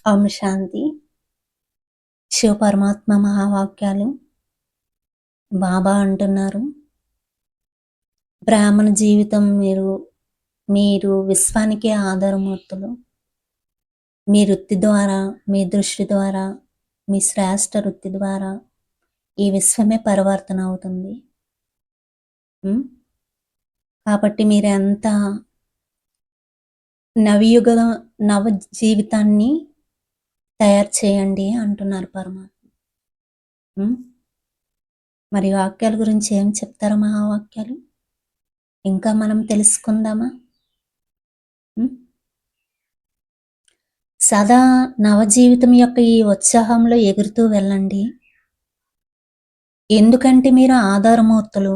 ఓం శాంతి. శివ పరమాత్మ మహావాక్యాలు బాబా అంటున్నారు, బ్రాహ్మణ జీవితం మీరు విశ్వానికే ఆధారమూర్తులు. మీ వృత్తి ద్వారా, మీ దృష్టి ద్వారా, మీ శ్రేష్ఠ వృత్తి ద్వారా ఈ విశ్వమే పరివర్తన అవుతుంది. కాబట్టి మీరెంత నవ జీవితాన్ని తయారు చేయండి అంటున్నారు పరమాత్మ. మరి వాక్యాల గురించి ఏం చెప్తారా మహావాక్యాలు? ఇంకా మనం తెలుసుకుందామా? సదా నవజీవితం యొక్క ఈ ఉత్సాహంలో ఎగురుతూ వెళ్ళండి. ఎందుకంటే మీరు ఆధారమూర్తులు.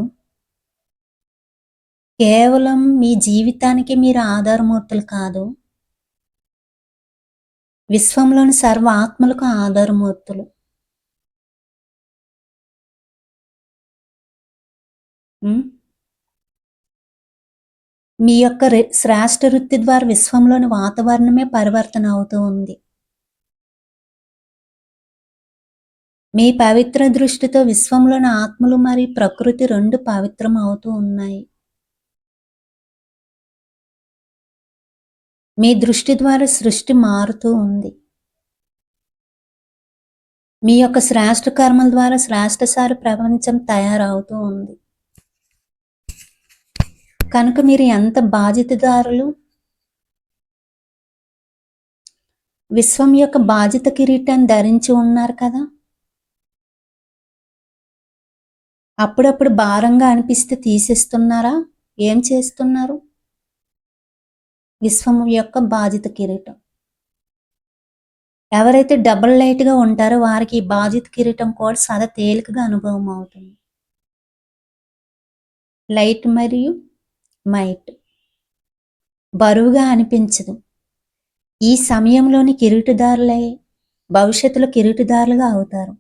కేవలం మీ జీవితానికి మీరు ఆధారమూర్తులు కాదు, విశ్వంలోని సర్వ ఆత్మలకు ఆధారమూర్తులు. మీ యొక్క శ్రేష్ఠ వృత్తి ద్వారా విశ్వంలోని వాతావరణమే పరివర్తన అవుతూ ఉంది. మీ పవిత్ర దృష్టితో విశ్వంలోని ఆత్మలు మరియు ప్రకృతి రెండు పవిత్రం అవుతూ ఉన్నాయి. మీ దృష్టి ద్వారా సృష్టి మారుతూ ఉంది. మీ యొక్క శ్రేష్ఠ కర్మల ద్వారా శ్రేష్ఠసారి ప్రపంచం తయారవుతూ ఉంది. కనుక మీరు ఎంత బాధ్యతదారులు. విశ్వం యొక్క బాధ్యత కిరీటాన్ని ధరించి ఉన్నారు కదా. అప్పుడప్పుడు భారంగా అనిపిస్తే తీసేస్తున్నారా? ఏం చేస్తున్నారు? విశ్వం యొక్క బాధ్యత కిరీటం. ఎవరైతే డబుల్ లైట్గా ఉంటారో వారికి ఈ బాధ్యత కిరీటం కూడా సదా తేలికగా అనుభవం అవుతుంది. లైట్ మరియు మైట్ బరువుగా అనిపించదు. ఈ సమయంలోని కిరీటదారులై భవిష్యత్తులో కిరీటదారులుగా అవుతారు.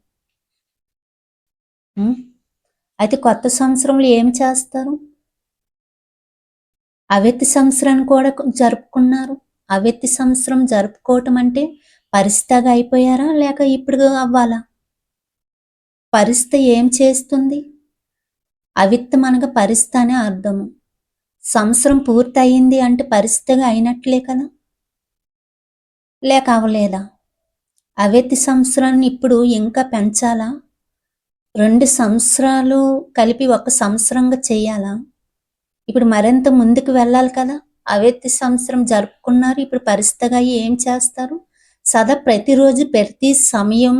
అయితే కొత్త సంవత్సరంలో ఏం చేస్తారు? అవ్యక్తి సంవత్సరాన్ని కూడా జరుపుకున్నారు. అవ్యక్తి సంవత్సరం జరుపుకోవటం అంటే పరిస్థితిగా అయిపోయారా, లేక ఇప్పుడు అవ్వాలా? పరిస్థితి ఏం చేస్తుంది? అవ్యక్తం అనగా పరిస్థితి అనే అర్థము. సంవత్సరం పూర్తి అయింది అంటే పరిస్థితిగా అయినట్లే కదా, లేక అవ్వలేదా? అవ్యక్తి సంవత్సరాన్ని ఇప్పుడు ఇంకా పెంచాలా? 2 సంవత్సరాలు కలిపి 1 సంవత్సరంగా చేయాలా? ఇప్పుడు మరింత ముందుకు వెళ్ళాలి కదా. అవ్యక్తి సంవత్సరం జరుపుకున్నారు, ఇప్పుడు పరిస్థితిగా ఏం చేస్తారు? సదా ప్రతిరోజు ప్రతి సమయం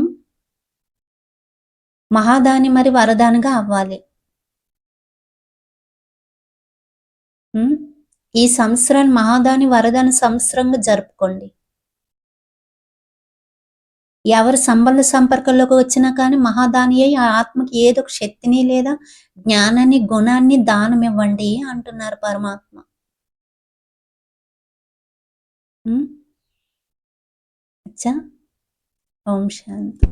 మహాదాని మరి వరదానిగా అవ్వాలి. ఈ సంవత్సరాన్ని మహాదాని వరదాని సంవత్సరంగా జరుపుకోండి. ఎవరు సంబంధ సంపర్కంలోకి వచ్చినా కానీ మహాదాని అయి ఆ ఆత్మకి ఏదో ఒక శక్తిని లేదా జ్ఞానాన్ని గుణాన్ని దానం ఇవ్వండి అంటున్నారు పరమాత్మ. అచ్చా. ఓం శాంతి.